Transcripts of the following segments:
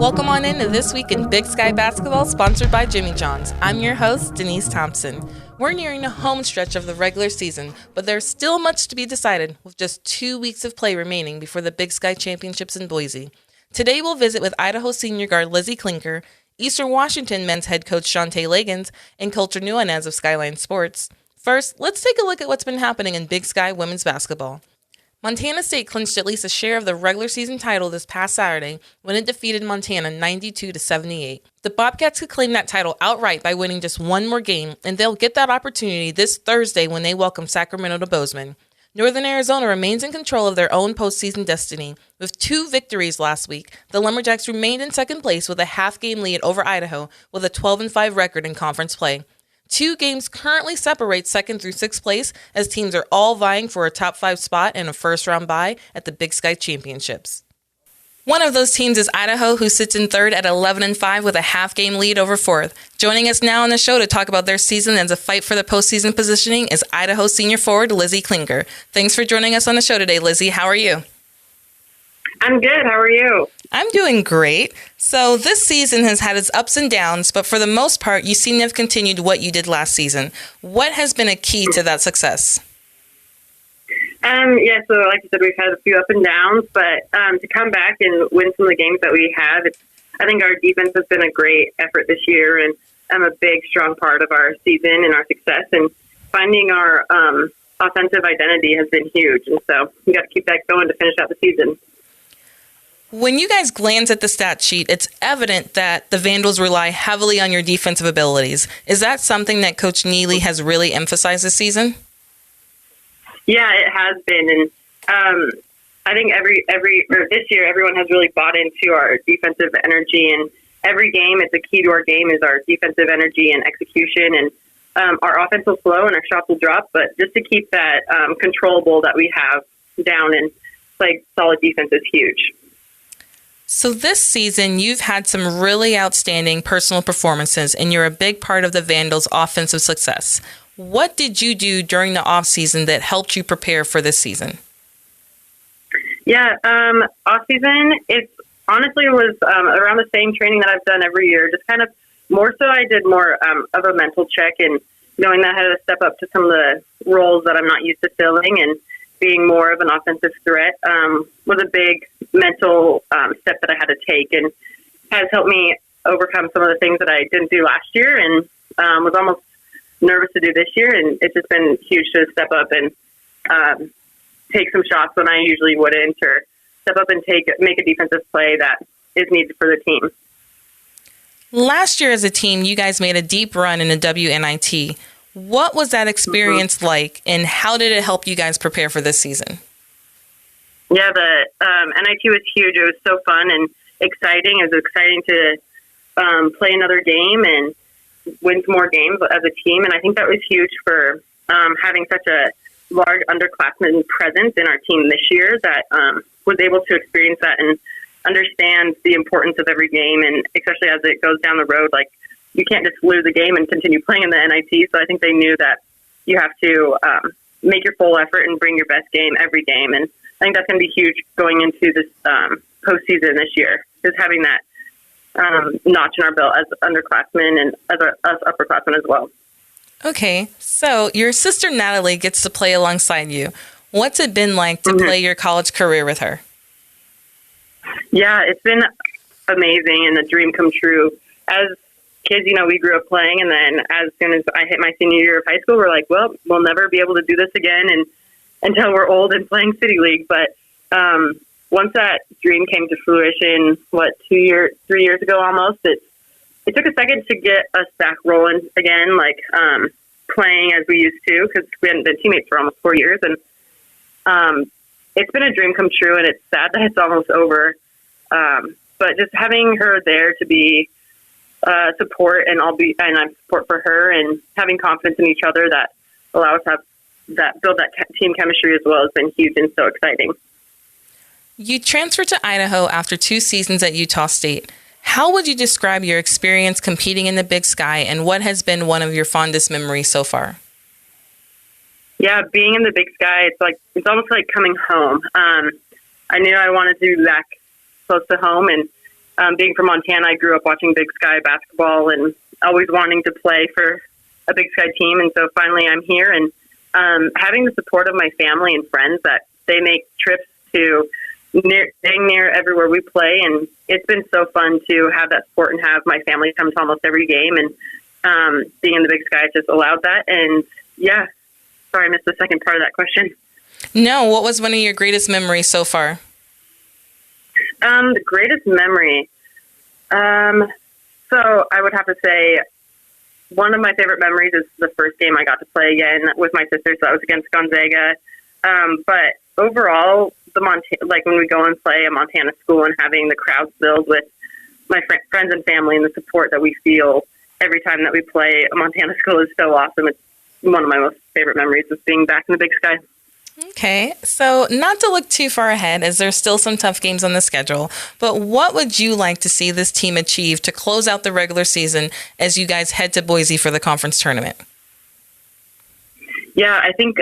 Welcome on into This Week in Big Sky Basketball, sponsored by Jimmy John's. I'm your host, Denise Thompson. We're nearing the home stretch of the regular season, but there's still much to be decided, with just 2 weeks of play remaining before the Big Sky Championships in Boise. Today we'll visit with Idaho senior guard Lizzy Klinker, Eastern Washington men's head coach Shantay Legans, and Colter Nuanez of Skyline Sports. First, let's take a look at what's been happening in Big Sky women's basketball. Montana State clinched at least a share of the regular season title this past Saturday when it defeated Montana 92-78. The Bobcats could claim that title outright by winning just one more game, and they'll get that opportunity this Thursday when they welcome Sacramento to Bozeman. Northern Arizona remains in control of their own postseason destiny. With 2 victories last week, the Lumberjacks remained in second place with a half-game lead over Idaho with a 12-5 record in conference play. 2 games currently separate second through sixth place as teams are all vying for a top 5 spot and a first-round bye at the Big Sky Championships. One of those teams is Idaho, who sits in third at 11-5 with a half-game lead over fourth. Joining us now on the show to talk about their season as a fight for the postseason positioning is Idaho senior forward Lizzy Klinker. Thanks for joining us on the show today, Lizzy. How are you? I'm good. How are you? I'm doing great. So this season has had its ups and downs, but for the most part, you seem to have continued what you did last season. What has been a key to that success? So like you said, we've had a few up and downs, but to come back and win some of the games that we have, I think our defense has been a great effort this year, and a big, strong part of our season and our success. And finding our offensive identity has been huge, and so we got to keep that going to finish out the season. When you guys glance at the stat sheet, it's evident that the Vandals rely heavily on your defensive abilities. Is that something that Coach Neely has really emphasized this season? Yeah, it has been, and I think this year everyone has really bought into our defensive energy. And every game, it's a key to our game is our defensive energy and execution. And our offense will slow and our shots will drop, but just to keep that controllable that we have down and play solid defense is huge. So this season, you've had some really outstanding personal performances, and you're a big part of the Vandals' offensive success. What did you do during the offseason that helped you prepare for this season? Yeah, offseason, it was around the same training that I've done every year. Just kind of more so I did more of a mental check and knowing that I had to step up to some of the roles that I'm not used to filling, and being more of an offensive threat was a big mental step that I had to take, and has helped me overcome some of the things that I didn't do last year and was almost nervous to do this year. And it's just been huge to step up and take some shots when I usually wouldn't, or step up and make a defensive play that is needed for the team. Last year as a team, you guys made a deep run in the WNIT. What was that experience like, and how did it help you guys prepare for this season? Yeah, the NIT was huge. It was so fun and exciting. It was exciting to play another game and win some more games as a team. And I think that was huge for having such a large underclassmen presence in our team this year that was able to experience that and understand the importance of every game. And especially as it goes down the road, like, you can't just lose a game and continue playing in the NIT. So I think they knew that you have to make your full effort and bring your best game every game. And I think that's going to be huge going into this postseason this year, is having that notch in our belt as underclassmen and as us upperclassmen as well. Okay, so your sister Natalie gets to play alongside you. What's it been like to play your college career with her? Yeah, it's been amazing and a dream come true. As kids, we grew up playing, and then as soon as I hit my senior year of high school, we're like, well, we'll never be able to do this again and until we're old and playing City League. But once that dream came to fruition, 3 years ago almost, it took a second to get us back rolling again, like playing as we used to, because we hadn't been teammates for almost 4 years. And it's been a dream come true, and it's sad that it's almost over. But just having her there to be support, and I'm support for her, and having confidence in each other that allow us to build that team chemistry as well has been huge and so exciting. You transferred to Idaho after 2 seasons at Utah State. How would you describe your experience competing in the Big Sky, and what has been one of your fondest memories so far? Yeah, being in the Big Sky, it's almost like coming home. I knew I wanted to be back close to home, and being from Montana, I grew up watching Big Sky basketball and always wanting to play for a Big Sky team. And so finally I'm here, and having the support of my family and friends that they make trips to staying near everywhere we play. And it's been so fun to have that support and have my family come to almost every game. And being in the Big Sky just allowed that. And yeah, sorry, I missed the second part of that question. No, what was one of your greatest memories so far? The greatest memory. So I would have to say one of my favorite memories is the first game I got to play again with my sister. So that was against Gonzaga. But overall, when we go and play a Montana school and having the crowds filled with my friends and family and the support that we feel every time that we play a Montana school is so awesome. It's one of my most favorite memories of being back in the Big Sky. Okay, so not to look too far ahead, as there's still some tough games on the schedule, but what would you like to see this team achieve to close out the regular season as you guys head to Boise for the conference tournament? Yeah, I think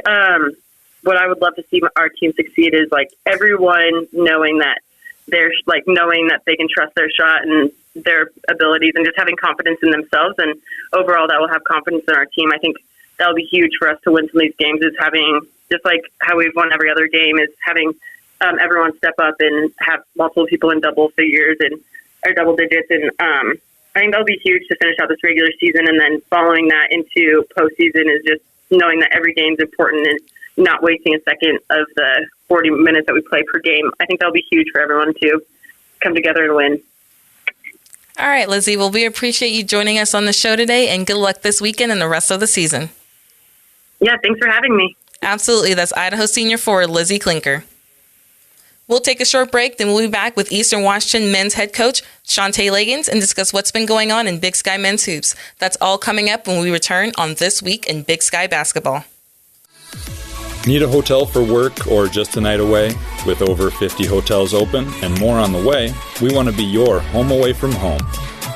what I would love to see our team succeed is everyone knowing that knowing that they can trust their shot and their abilities, and just having confidence in themselves, and overall that will have confidence in our team. I think that'll be huge for us to win some of these games, is having, just like how we've won every other game, is having everyone step up and have multiple people in double figures or double digits. And I think that'll be huge to finish out this regular season. And then following that into postseason is just knowing that every game is important and not wasting a second of the 40 minutes that we play per game. I think that'll be huge for everyone to come together and win. All right, Lizzy. Well, we appreciate you joining us on the show today, and good luck this weekend and the rest of the season. Yeah, thanks for having me. Absolutely. That's Idaho senior forward Lizzy Klinker. We'll take a short break, then we'll be back with Eastern Washington men's head coach Shantay Legans and discuss what's been going on in Big Sky men's hoops. That's all coming up when we return on This Week in Big Sky Basketball. Need a hotel for work or just a night away? With over 50 hotels open and more on the way, we want to be your home away from home.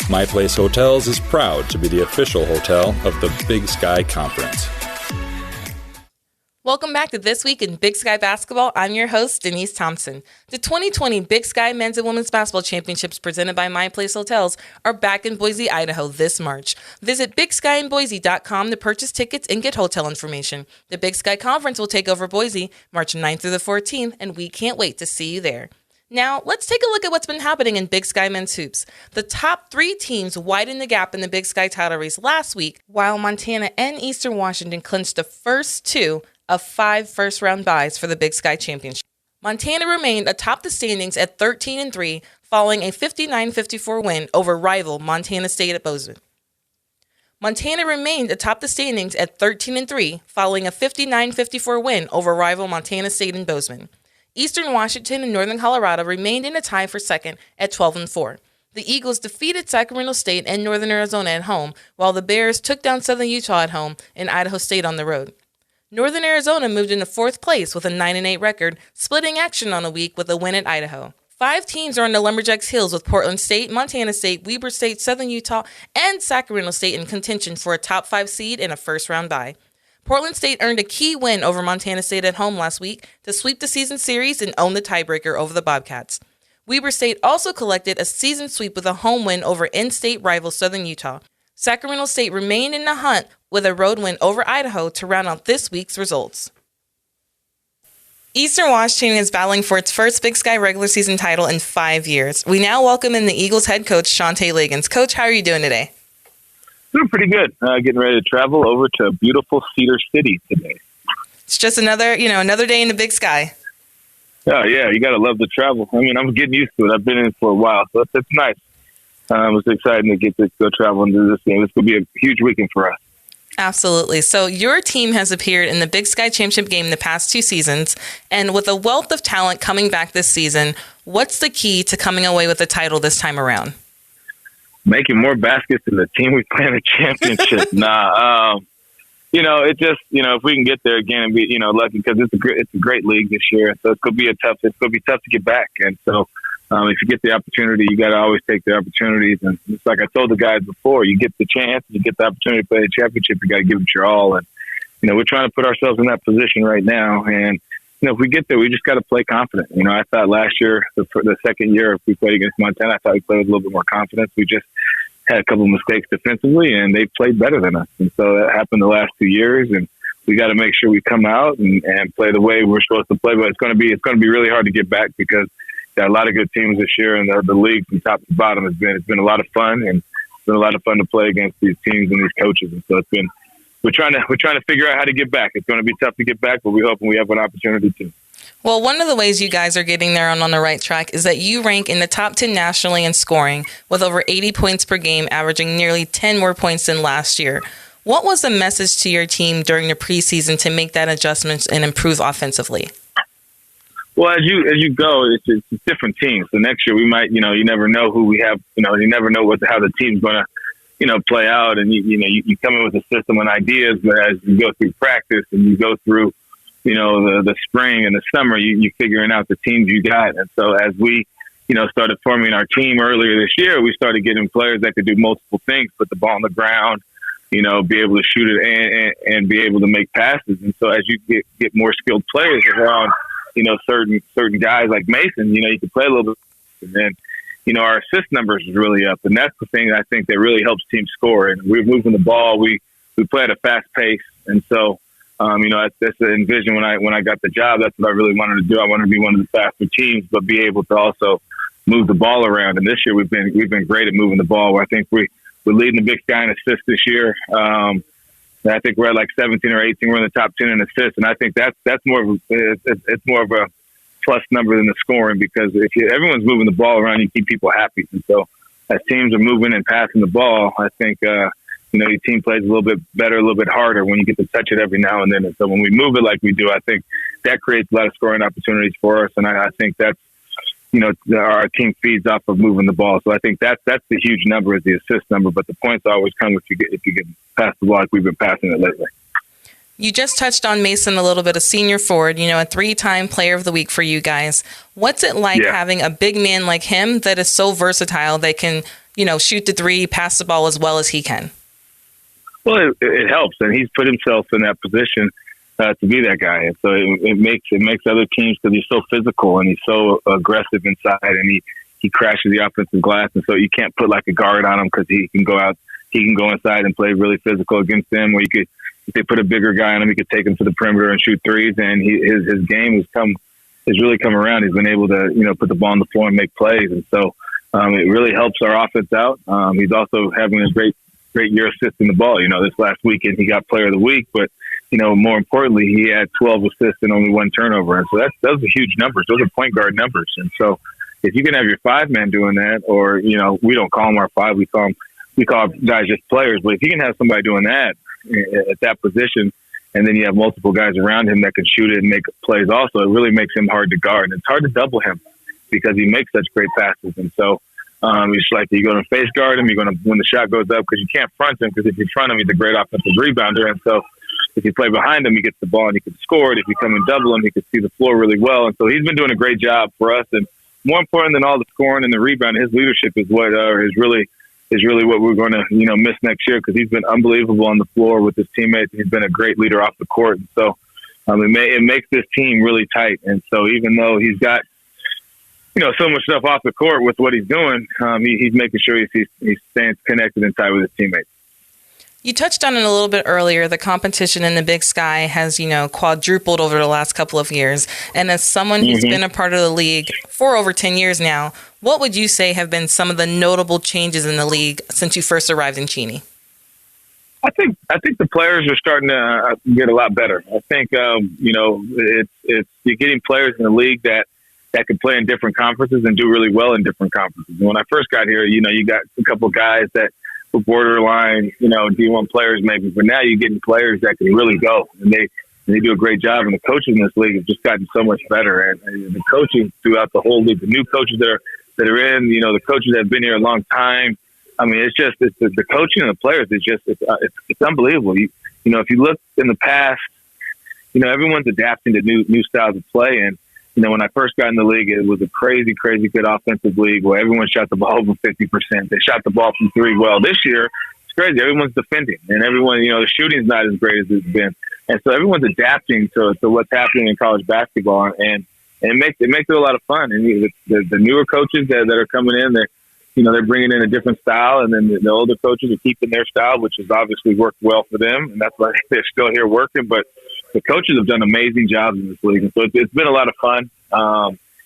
My Place Hotels is proud to be the official hotel of the Big Sky Conference. Welcome back to This Week in Big Sky Basketball. I'm your host, Denise Thompson. The 2020 Big Sky Men's and Women's Basketball Championships presented by My Place Hotels are back in Boise, Idaho this March. Visit BigSkyInBoise.com to purchase tickets and get hotel information. The Big Sky Conference will take over Boise March 9th through the 14th, and we can't wait to see you there. Now, let's take a look at what's been happening in Big Sky men's hoops. The top 3 teams widened the gap in the Big Sky title race last week, while Montana and Eastern Washington clinched the first 2 of 5 first-round byes for the Big Sky Championship. Montana remained atop the standings at 13-3, following a 59-54 win over rival Montana State at Bozeman. Montana remained atop the standings at 13-3, following a 59-54 win over rival Montana State in Bozeman. Eastern Washington and Northern Colorado remained in a tie for second at 12-4. The Eagles defeated Sacramento State and Northern Arizona at home, while the Bears took down Southern Utah at home and Idaho State on the road. Northern Arizona moved into 4th place with a 9-8 record, splitting action on the week with a win at Idaho. 5 teams are on the Lumberjacks' heels, with Portland State, Montana State, Weber State, Southern Utah, and Sacramento State in contention for a top 5 seed and a first-round bye. Portland State earned a key win over Montana State at home last week to sweep the season series and own the tiebreaker over the Bobcats. Weber State also collected a season sweep with a home win over in-state rival Southern Utah. Sacramento State remained in the hunt with a road win over Idaho to round out this week's results. Eastern Washington is battling for its first Big Sky regular season title in 5 years. We now welcome in the Eagles head coach, Shantay Legans. Coach, how are you doing today? Doing pretty good. Getting ready to travel over to beautiful Cedar City today. It's just another day in the Big Sky. Oh, yeah. You got to love the travel. I mean, I'm getting used to it. I've been in it for a while, so it's nice. It was exciting to get to go travel and do this game. It's going to be a huge weekend for us. Absolutely. So your team has appeared in the Big Sky Championship game the past 2 seasons, and with a wealth of talent coming back this season, what's the key to coming away with the title this time around? Making more baskets than the team we play in the championship. It just, if we can get there again and be, lucky, because it's a great league this year. So it's going to be tough to get back. And so if you get the opportunity, you got to always take the opportunities. And it's like I told the guys before, you get the chance, you get the opportunity to play the championship, you got to give it your all. And, we're trying to put ourselves in that position right now. And, if we get there, we just got to play confident. I thought last year, the second year, if we played against Montana, I thought we played with a little bit more confidence. We just had a couple of mistakes defensively, and they played better than us. And so that happened the last 2 years, and we got to make sure we come out and play the way we're supposed to play. But it's going to be really hard to get back because got a lot of good teams this year, and the league from top to bottom it's been a lot of fun, and it's been a lot of fun to play against these teams and these coaches. And so we're trying to figure out how to get back. It's going to be tough to get back, but we're hoping we have an opportunity to. Well, one of the ways you guys are getting there on the right track is that you rank in the top 10 nationally in scoring with over 80 points per game, averaging nearly 10 more points than last year. What was the message to your team during the preseason to make that adjustment and improve offensively? Well, as you go, it's different teams. So next year we might, you never know who we have. You never know how the team's going to, play out. And you come in with a system and ideas, but as you go through practice and you go through, the spring and the summer, you figuring out the teams you got. And so as we, started forming our team earlier this year, we started getting players that could do multiple things: put the ball on the ground, be able to shoot it and be able to make passes. And so as you get more skilled players around, certain guys like Mason, you can play a little bit. And then, our assist numbers is really up. And that's the thing I think that really helps teams score. And we're moving the ball. We play at a fast pace. And so, that's the envision when I got the job. That's what I really wanted to do. I wanted to be one of the faster teams, but be able to also move the ball around. And this year we've been great at moving the ball. I think we're leading the Big Sky in assists this year. I think we're at like 17 or 18. We're in the top 10 in assists, and I think that's more of a plus number than the scoring, because if everyone's moving the ball around, you keep people happy. And so as teams are moving and passing the ball, I think your team plays a little bit better, a little bit harder when you get to touch it every now and then. And so when we move it like we do, I think that creates a lot of scoring opportunities for us, and I think that's our team feeds off of moving the ball. So I think that's the huge number, is the assist number. But the points always come if you get past the ball like we've been passing it lately. You just touched on Mason a little bit, a senior forward, a 3-time player of the week for you guys. What's it like having a big man like him that is so versatile, that can, shoot the three, pass the ball as well as he can? Well, it helps. And he's put himself in that position to be that guy. And so it makes other teams, because he's so physical and he's so aggressive inside, and he crashes the offensive glass. And so you can't put like a guard on him, because he can go inside and play really physical against them, where if they put a bigger guy on him, he could take him to the perimeter and shoot threes. And his game has really come around. He's been able to, put the ball on the floor and make plays. And so it really helps our offense out. He's also having a great year assisting the ball. This last weekend he got player of the week, but more importantly, he had 12 assists and only 1 turnover. And so those are huge numbers. Those are point guard numbers. And so if you can have your 5-man doing that, or, we don't call them our 5, we call guys just players. But if you can have somebody doing that at that position, and then you have multiple guys around him that can shoot it and make plays also, it really makes him hard to guard. And it's hard to double him because he makes such great passes. And so it's like you're going to face guard him, you're going to, when the shot goes up, because you can't front him, because if you front him, he's a great offensive rebounder. And so if you play behind him, he gets the ball and he can score it. If you come and double him, he can see the floor really well. And so he's been doing a great job for us. And more important than all the scoring and the rebound, his leadership is what is really what we're going to miss next year, because he's been unbelievable on the floor with his teammates. He's been a great leader off the court. And so it makes this team really tight. And so even though he's got so much stuff off the court with what he's doing, he's making sure he's staying connected and tight with his teammates. You touched on it a little bit earlier. The competition in the Big Sky has, quadrupled over the last couple of years. And as someone who's been a part of the league for over 10 years now, what would you say have been some of the notable changes in the league since you first arrived in Cheney? I think the players are starting to get a lot better. I think it's you're getting players in the league that can play in different conferences and do really well in different conferences. And when I first got here, you got a couple of guys that were borderline, D1 players maybe, but now you're getting players that can really go, and they do a great job. And the coaching in this league has just gotten so much better, and the coaching throughout the whole league, the new coaches that are in, the coaches that have been here a long time. I mean, it's the coaching and the players. It's unbelievable. If you look in the past, everyone's adapting to new styles of play. And when I first got in the league, it was a crazy, crazy good offensive league where everyone shot the ball over 50%. They shot the ball from 3 well. This year, crazy. Everyone's defending, and everyone, the shooting's not as great as it's been, and so everyone's adapting to what's happening in college basketball, and it makes it a lot of fun. And the newer coaches that are coming in, they're bringing in a different style, and then the older coaches are keeping their style, which has obviously worked well for them, and that's why they're still here working. But the coaches have done amazing jobs in this league, and so it's been a lot of fun.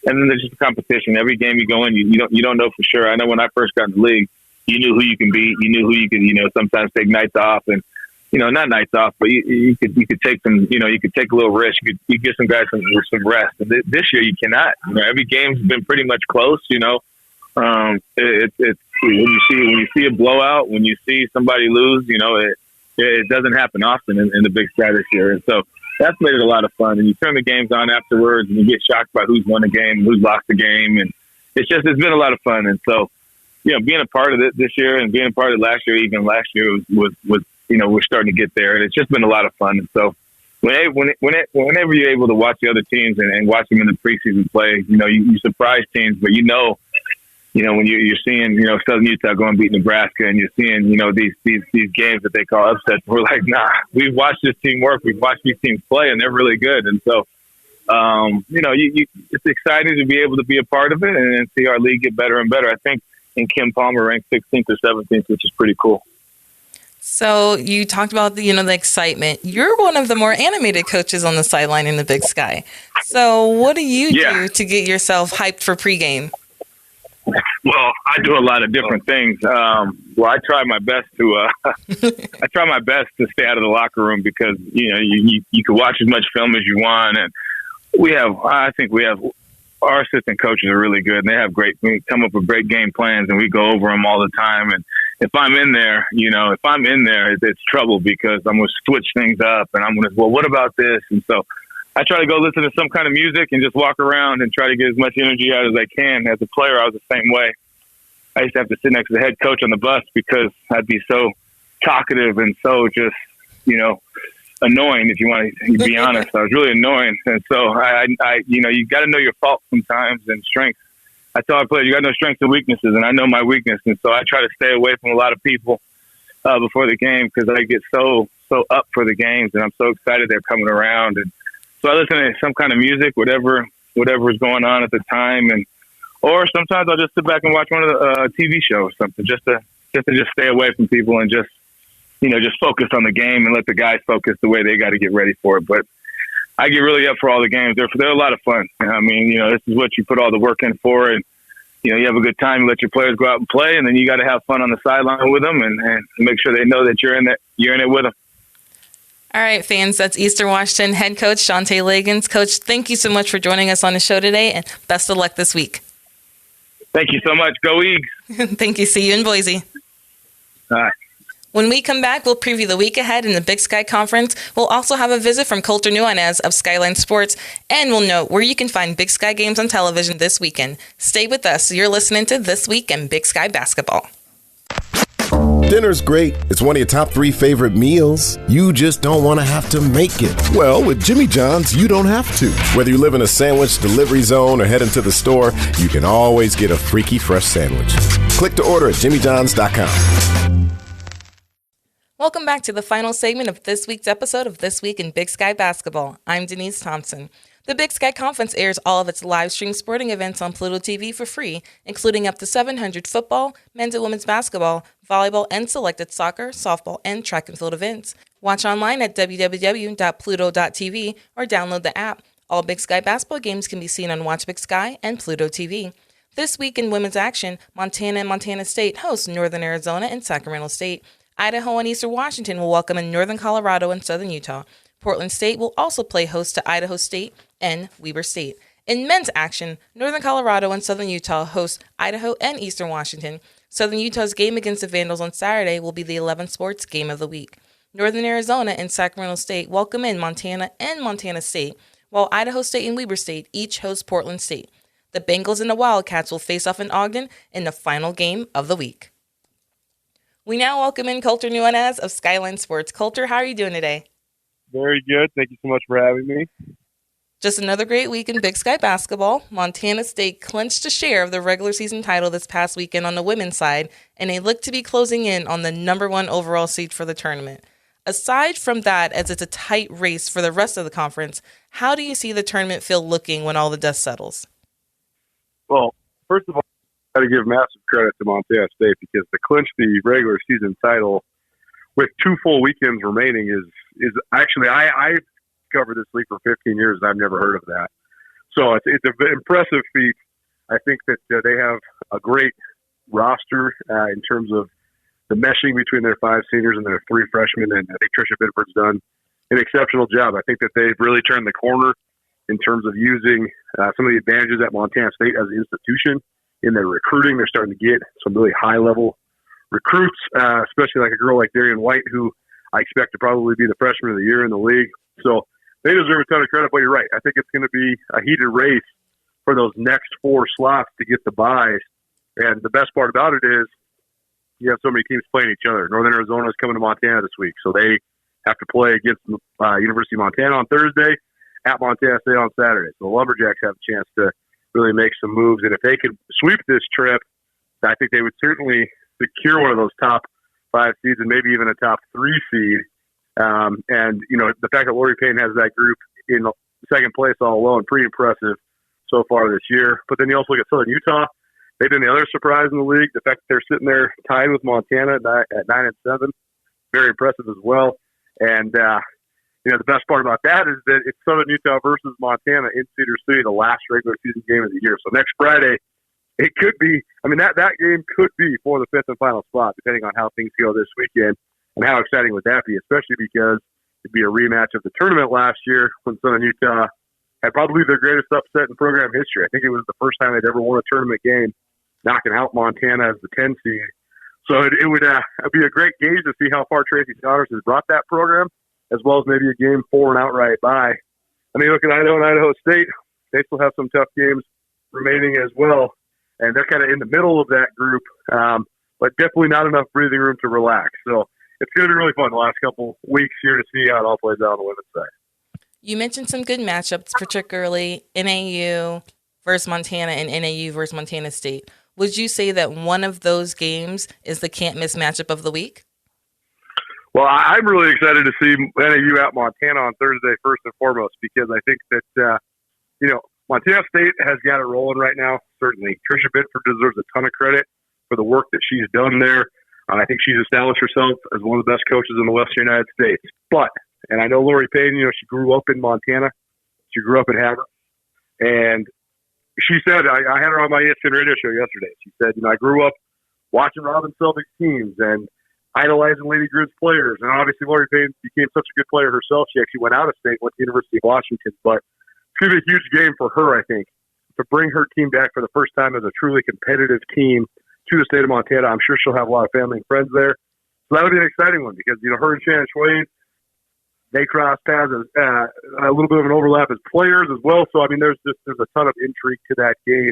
And then there's just a competition. Every game you go in, you don't know for sure. I know when I first got in the league, you knew who you can beat. You knew who you could, sometimes take nights off, and not nights off, but you could take some, you could take a little risk. You could give some guys some rest. And this year you cannot. Every game's been pretty much close. It's when you see a blowout, when you see somebody lose, it doesn't happen often in the Big Sky this year, and so that's made it a lot of fun. And you turn the games on afterwards, and you get shocked by who's won a game, who's lost a game, and it's been a lot of fun. And so, being a part of it this year and being a part of it last year, even last year was we're starting to get there, and it's just been a lot of fun. And so, whenever you're able to watch the other teams and watch them in the preseason play, you surprise teams, but when you're seeing, Southern Utah go and beat Nebraska, and you're seeing, these games that they call upsets, we're like, nah, we've watched this team work. We've watched these teams play, and they're really good. And so, it's exciting to be able to be a part of it and see our league get better and better. I think in Kim Palmer ranked 16th or 17th, which is pretty cool. So you talked about the excitement. You're one of the more animated coaches on the sideline in the Big Sky. So what do you do to get yourself hyped for pregame? Well, I do a lot of different things. I try my best to stay out of the locker room because you can watch as much film as you want, and I think we have our assistant coaches are really good, and we come up with great game plans, and we go over them all the time. And if I'm in there, it's trouble because I'm going to switch things up, and I'm going to, well, what about this? And so I try to go listen to some kind of music and just walk around and try to get as much energy out as I can. As a player, I was the same way. I used to have to sit next to the head coach on the bus because I'd be so talkative and so just, annoying, if you want to be honest. I was really annoying. And so you got to know your faults sometimes and strengths. I tell our players, you got to know strengths and weaknesses, and I know my weakness. And so I try to stay away from a lot of people before the game because I get so up for the games, and I'm so excited they're coming around. And so I listen to some kind of music, whatever is going on at the time, or sometimes I'll just sit back and watch one of the TV shows or something, just to stay away from people and just focus on the game and let the guys focus the way they got to get ready for it. But I get really up for all the games. They're a lot of fun. I mean, this is what you put all the work in for, and you have a good time. You let your players go out and play, and then you got to have fun on the sideline with them and make sure they know that you're in it with them. All right, fans, that's Eastern Washington head coach Shantay Legans. Coach, thank you so much for joining us on the show today, and best of luck this week. Thank you so much. Go Eags. Thank you. See you in Boise. All right. When we come back, we'll preview the week ahead in the Big Sky Conference. We'll also have a visit from Colter Nuanez of Skyline Sports, and we'll note where you can find Big Sky games on television this weekend. Stay with us. You're listening to This Week in Big Sky Basketball. Dinner's great. It's one of your top 3 favorite meals. You just don't want to have to make it. Well, with Jimmy John's, you don't have to. Whether you live in a sandwich delivery zone or head into the store, you can always get a freaky fresh sandwich. Click to order at jimmyjohns.com. Welcome back to the final segment of this week's episode of This Week in Big Sky Basketball. I'm Denise Thompson. The Big Sky Conference airs all of its live stream sporting events on Pluto TV for free, including up to 700 football, men's and women's basketball, volleyball, and selected soccer, softball, and track and field events. Watch online at www.pluto.tv or download the app. All Big Sky basketball games can be seen on Watch Big Sky and Pluto TV. This week in women's action, Montana and Montana State host Northern Arizona and Sacramento State. Idaho and Eastern Washington will welcome in Northern Colorado and Southern Utah. Portland State will also play host to Idaho State and Weber State. In men's action, Northern Colorado and Southern Utah host Idaho and Eastern Washington. Southern Utah's game against the Vandals on Saturday will be the 11 Sports Game of the Week. Northern Arizona and Sacramento State welcome in Montana and Montana State, while Idaho State and Weber State each host Portland State. The Bengals and the Wildcats will face off in Ogden in the final game of the week. We now welcome in Colter Nuanez of Skyline Sports. Colter, how are you doing today? Very good. Thank you so much for having me. Just another great week in Big Sky basketball. Montana State clinched a share of the regular season title this past weekend on the women's side, and they look to be closing in on the number 1 overall seed for the tournament. Aside from that, as it's a tight race for the rest of the conference, how do you see the tournament field looking when all the dust settles? Well, first of all, I got to give massive credit to Montana State because to clinch the regular season title with 2 full weekends remaining is actually, I've covered this league for 15 years and I've never heard of that. So it's an impressive feat. I think that they have a great roster in terms of the meshing between their 5 seniors and their 3 freshmen. And I think Trisha Bidford's done an exceptional job. I think that they've really turned the corner in terms of using some of the advantages at Montana State as an institution in their recruiting. They're starting to get some really high-level recruits, especially like a girl like Darian White, who I expect to probably be the freshman of the year in the league. So they deserve a ton of credit, but you're right. I think it's going to be a heated race for those next 4 slots to get the buys. And the best part about it is you have so many teams playing each other. Northern Arizona is coming to Montana this week, so they have to play against University of Montana on Thursday, at Montana State on Saturday. So the Lumberjacks have a chance to really make some moves. And if they could sweep this trip, I think they would certainly secure one of those top 5 seeds and maybe even a top 3 seed. And, you know, the fact that Lori Payne has that group in second place all alone, pretty impressive so far this year. But then you also look at Southern Utah. They've been the other surprise in the league. The fact that they're sitting there tied with Montana at 9-7, very impressive as well. And, you know, the best part about that is that it's Southern Utah versus Montana in Cedar City, the last regular season game of the year. So next Friday, it could be, I mean, that game could be for the 5th and final spot, depending on how things go this weekend. And how exciting would that be, especially because it'd be a rematch of the tournament last year when Southern Utah had probably their greatest upset in program history. I think it was the first time they'd ever won a tournament game, knocking out Montana as the 10 seed. So it would be a great gauge to see how far Tracy Saunders has brought that program, as well as maybe a game 4 and outright bye. I mean, look at Idaho and Idaho State. They still have some tough games remaining as well, and they're kind of in the middle of that group, but definitely not enough breathing room to relax. So it's going to be really fun the last couple weeks here to see how it all plays out on the women's side. You mentioned some good matchups, particularly NAU versus Montana and NAU versus Montana State. Would you say that one of those games is the can't-miss matchup of the week? Well, I'm really excited to see NAU at Montana on Thursday, first and foremost, because I think that, you know, Montana State has got it rolling right now, certainly. Trisha Bidford deserves a ton of credit for the work that she's done there. I think she's established herself as one of the best coaches in the Western United States. But, and I know Lori Payne, you know, she grew up in Montana. She grew up in Havre. And she said, I had her on my ESPN radio show yesterday. She said, you know, I grew up watching Robin Selvig's teams and idolizing Lady Grizz players. And obviously Lori Payne became such a good player herself. She actually went out of state, went to the University of Washington. But it's going to be a huge game for her, I think, to bring her team back for the first time as a truly competitive team to the state of Montana. I'm sure she'll have a lot of family and friends there. So that would be an exciting one because, you know, her and Shannon Schwade, they cross paths as a little bit of an overlap as players as well. So, I mean, there's a ton of intrigue to that game.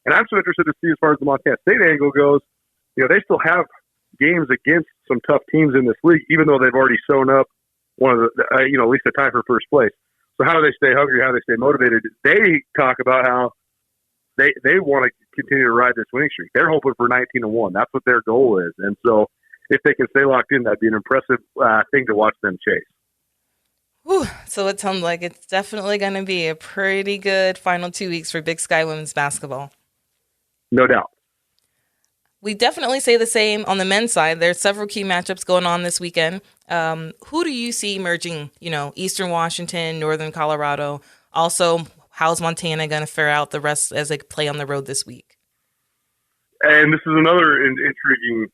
And I'm so interested to see as far as the Montana State angle goes, you know, they still have games against some tough teams in this league, even though they've already sewn up one of the, you know, at least a tie for first place. So how do they stay hungry? How do they stay motivated? They talk about how they want to continue to ride this winning streak. They're hoping for 19-1. That's what their goal is. And so if they can stay locked in, that'd be an impressive thing to watch them chase. Whew. So it sounds like it's definitely going to be a pretty good final 2 weeks for Big Sky women's basketball. No doubt. We definitely say the same on the men's side. There's several key matchups going on this weekend. Who do you see emerging, you know, Eastern Washington, Northern Colorado? Also, how's Montana going to fare out the rest as they play on the road this week? And this is another intriguing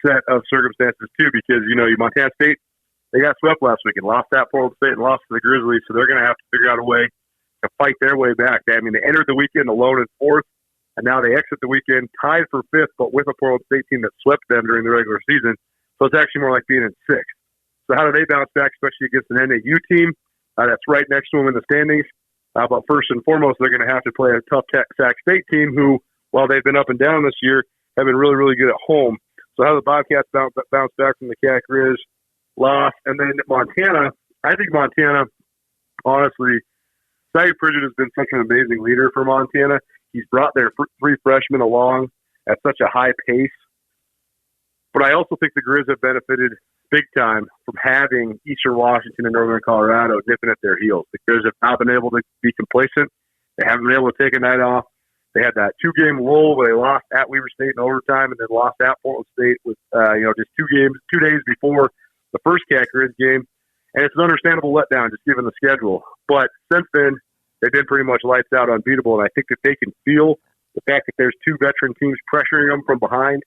set of circumstances, too, because, you know, Montana State, they got swept last week and lost at Portland State and lost to the Grizzlies, so they're going to have to figure out a way to fight their way back. I mean, they entered the weekend alone in 4th, and now they exit the weekend tied for 5th, but with a Portland State team that swept them during the regular season. So it's actually more like being in 6th. So how do they bounce back, especially against an NAU team that's right next to them in the standings? But first and foremost, they're going to have to play a tough Sac State team who, while they've been up and down this year, have been really, really good at home. So how do the Bobcats bounce back from the Cac loss? And then Montana, I think Montana, honestly, Cy Pridgett has been such an amazing leader for Montana. He's brought their three freshmen along at such a high pace. But I also think the Grizz have benefited big time from having Eastern Washington and Northern Colorado nipping at their heels. The Grizz have not been able to be complacent. They haven't been able to take a night off. They had that 2-game lull where they lost at Weber State in overtime and then lost at Portland State with, just 2 days before the first Cat Grizz game. And it's an understandable letdown just given the schedule. But since then, they've been pretty much lights out, unbeatable. And I think that they can feel the fact that there's two veteran teams pressuring them from behind.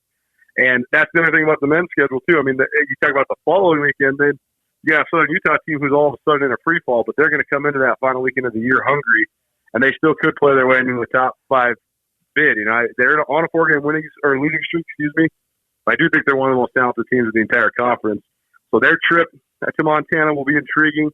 And that's the other thing about the men's schedule, too. I mean, you talk about the following weekend, then you got a Southern Utah team who's all of a sudden in a free fall, but they're going to come into that final weekend of the year hungry, and they still could play their way into the top 5 bid. They're on a 4-game losing streak, I do think they're one of the most talented teams of the entire conference. So their trip to Montana will be intriguing.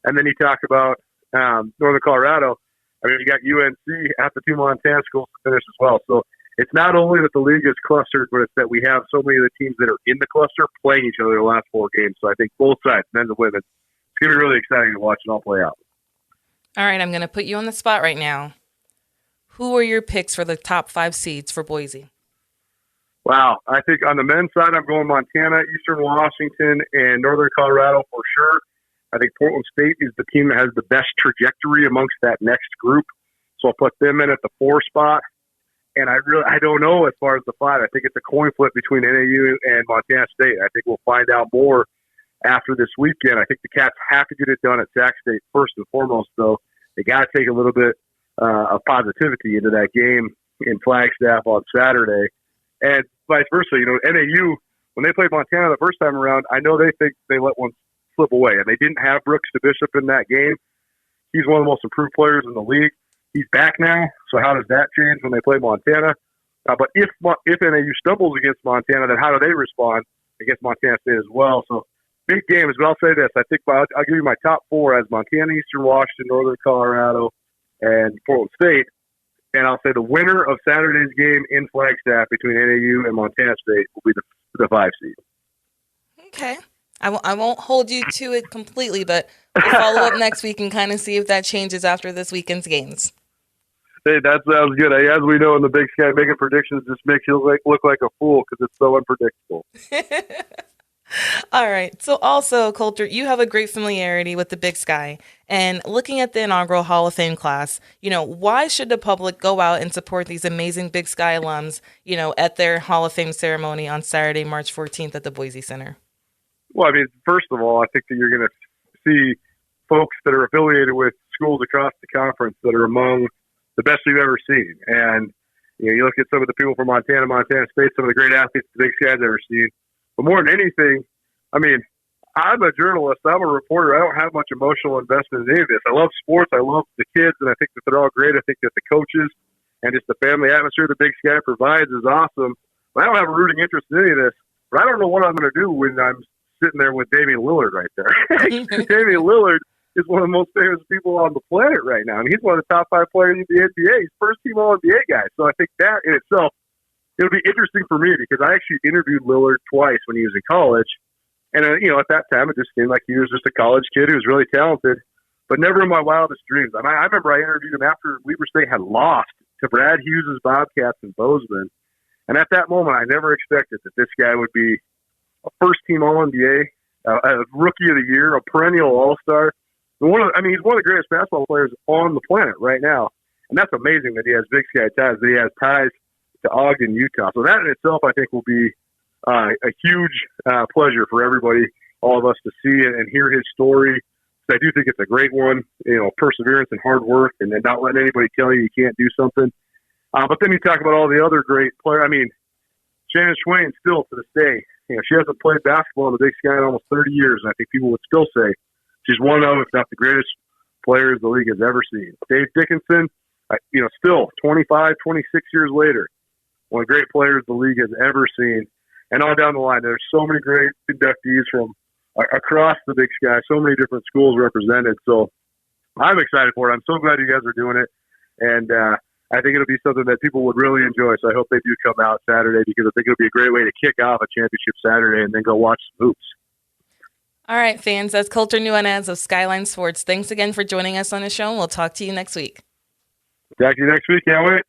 And then you talk about Northern Colorado. I mean, you got UNC at the 2 Montana schools to finish as well. So it's not only that the league is clustered, but it's that we have so many of the teams that are in the cluster playing each other the last 4 games. So I think both sides, men's and women's, it's going to be really exciting to watch it all play out. All right, I'm going to put you on the spot right now. Who are your picks for the top 5 seeds for Boise? Wow. I think on the men's side, I'm going Montana, Eastern Washington, and Northern Colorado for sure. I think Portland State is the team that has the best trajectory amongst that next group. So I'll put them in at the 4 spot. And I don't know as far as the 5. I think it's a coin flip between NAU and Montana State. I think we'll find out more after this weekend. I think the Cats have to get it done at Sac State first and foremost, though. They got to take a little bit of positivity into that game in Flagstaff on Saturday. And vice versa, NAU, when they played Montana the first time around, I know they think they let one slip away. And they didn't have Brooks DeBishop in that game. He's one of the most improved players in the league. He's back now, so how does that change when they play Montana? But if NAU stumbles against Montana, then how do they respond against Montana State as well? So big games, but I'll say this. I think I'll give you my top 4 as Montana, Eastern Washington, Northern Colorado, and Portland State. And I'll say the winner of Saturday's game in Flagstaff between NAU and Montana State will be the 5 seed. Okay. I won't hold you to it completely, but we'll follow up next week and kind of see if that changes after this weekend's games. Hey, that sounds good. As we know in the Big Sky, making predictions just makes you look like a fool because it's so unpredictable. All right. So also, Colter, you have a great familiarity with the Big Sky. And looking at the inaugural Hall of Fame class, why should the public go out and support these amazing Big Sky alums, at their Hall of Fame ceremony on Saturday, March 14th at the Boise Center? Well, I mean, first of all, I think that you're going to see folks that are affiliated with schools across the conference that are among the best we've ever seen. And, you look at some of the people from Montana State, some of the great athletes the Big Sky's ever seen. But more than anything, I mean, I'm a journalist. I'm a reporter. I don't have much emotional investment in any of this. I love sports. I love the kids, and I think that they're all great. I think that the coaches and just the family atmosphere the Big Sky provides is awesome. But I don't have a rooting interest in any of this. But I don't know what I'm going to do when I'm sitting there with Damian Lillard right there. Damian Lillard is one of the most famous people on the planet right now. And he's one of the top 5 players in the NBA. He's first-team All-NBA guy. So I think that in itself, it'll be interesting for me because I actually interviewed Lillard twice when he was in college. And, at that time, it just seemed like he was just a college kid who was really talented, but never in my wildest dreams. I remember I interviewed him after Weber State had lost to Brad Hughes' Bobcats in Bozeman. And at that moment, I never expected that this guy would be a first-team All-NBA, a Rookie of the Year, a perennial All-Star. He's one of the greatest basketball players on the planet right now. And that's amazing that he has Big Sky ties, that he has ties to Ogden, Utah. So that in itself, I think, will be a huge pleasure for everybody, all of us, to see and hear his story. So I do think it's a great one, perseverance and hard work and then not letting anybody tell you can't do something. But then you talk about all the other great players. I mean, Shannon Swain still to this day, she hasn't played basketball in the Big Sky in almost 30 years. And I think people would still say she's one of, if not the greatest players the league has ever seen. Dave Dickinson, still 25, 26 years later, one of the great players the league has ever seen. And on down the line, there's so many great inductees from across the Big Sky, so many different schools represented. So I'm excited for it. I'm so glad you guys are doing it. And I think it'll be something that people would really enjoy. So I hope they do come out Saturday because I think it'll be a great way to kick off a championship Saturday and then go watch some hoops. All right, fans, that's Colter Nuanez of Skyline Sports. Thanks again for joining us on the show, and we'll talk to you next week. Talk to you next week. Can't wait.